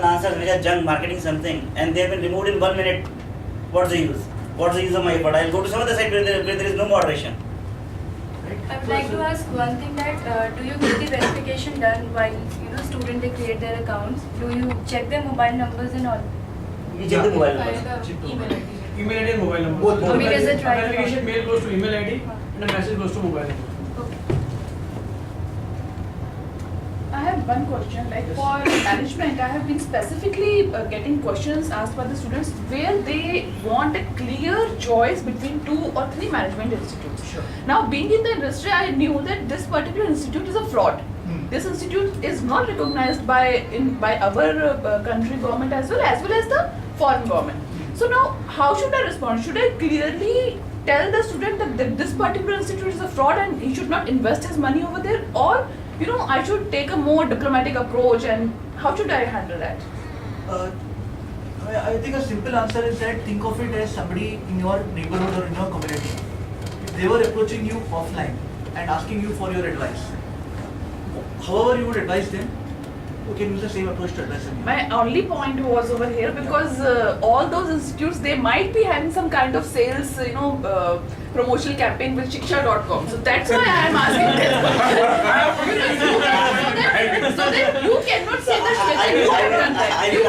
answers which are junk marketing something and they have been removed in 1 minute. What's the use? What's the use of my effort? I'll go to some other site where there is no moderation. I would like to ask one thing that do you get the verification done while student they create their accounts? Do you check their mobile numbers and all? You check the mobile numbers. Email ID and mobile number. Both. I mean, is it right? Verification mail goes to email ID and a message goes to mobile number. I have one question. Like for management, I have been specifically getting questions asked by the students where they want a clear choice between 2 or 3 management institutes. Sure. Now, being in the industry, I knew that this particular institute is a fraud. This institute is not recognized by our country government as well as the foreign government. So now, how should I respond? Should I clearly tell the student that this particular institute is a fraud and he should not invest his money over there, or I should take a more diplomatic approach, and how should I handle that? I think a simple answer is that think of it as somebody in your neighborhood or in your community. If they were approaching you offline and asking you for your advice, however you would advise them, you can use the same approach to advise them. My only point was over here because all those institutes, they might be having some kind of sales, promotional campaign with Shiksha.com. So that's why I am asking this. So that you cannot say that Shweta, you have done that. You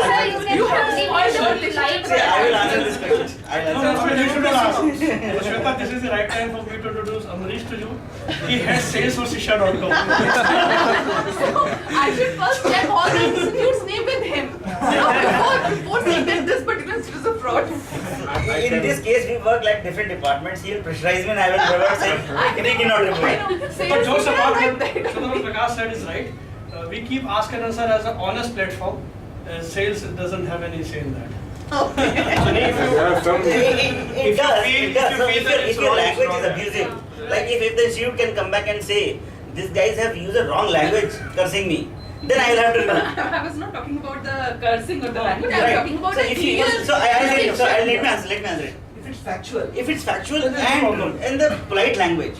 have spoiled our life. I will answer this question. You should ask. Shweta, this is the right time for me to introduce Amrish to you. He has sales for Shisha.com. I should first check all the institutes' name with him. Before saying that this particular institute is a fraud. In this case, we work like different departments. He will pressurize me and I will never say, he cannot reply. But jokes apart, what Prakash said is right. We keep Ask and Answer as an honest platform. Sales doesn't have any say in that. It does. So if your language is abusive, like if the institute can come back and say, these guys have used a wrong language cursing me, then I will have to remove. I was not talking about the cursing or the language. I was Right. talking about So the if you, clear. let me answer it. If it's factual, If it's factual Then there's no problem. and in the polite language,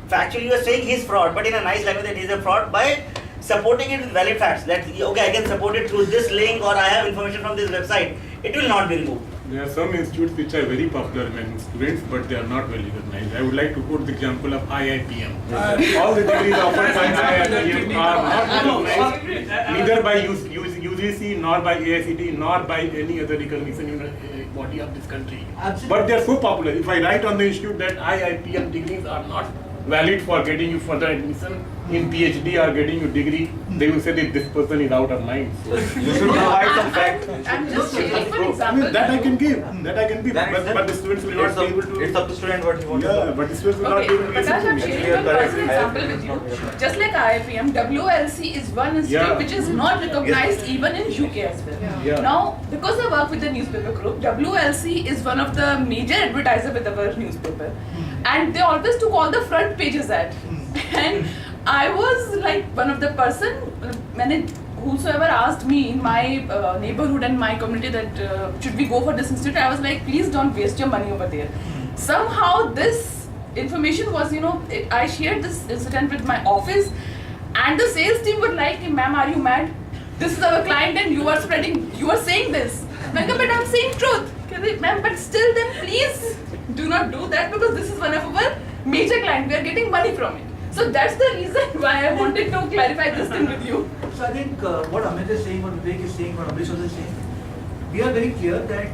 factually you are saying he's fraud, but in a nice language that he's a fraud by supporting it with valid facts. That okay, I can support it through this link or I have information from this website. It will not be removed. There are some institutes which are very popular among students, but they are not well recognized. I would like to quote the example of IIPM. All the degrees offered by IIPM are not recognized neither by UGC, nor by AICTE, nor by any other recognition body of this country. Absolutely. But they are so popular. If I write on the institute that IIPM degrees are not valid for getting you further admission in PhD or getting you degree, they will say that this person is out of mind. So you should provide some fact. I'm just sharing for I mean, example. that I can give. But the students will not be able to. It's up to student what he wants. Yeah, but the students will not Okay, be able to Prakash, I'm listen to me. sharing one personal example with you. Just like IIPM, WLC is one institute Yeah. which is not recognized even in UK as well. Yeah. Now, because I work with the newspaper group, WLC is one of the major advertiser with our newspaper. And they always took all the front pages ad. And I was like one of the person, whosoever asked me in my neighborhood and my community that should we go for this institute, I was like, please don't waste your money over there. Somehow this information was, I shared this incident with my office and the sales team were like, ma'am, are you mad? This is our client and you are saying this. But I'm saying truth. Ma'am, but still then please do not do that because this is one of our major clients. We are getting money from it. So that's the reason why I wanted to clarify this thing with you. so I think what Amit is saying, what Vivek is saying, what Amrish is saying, we are very clear that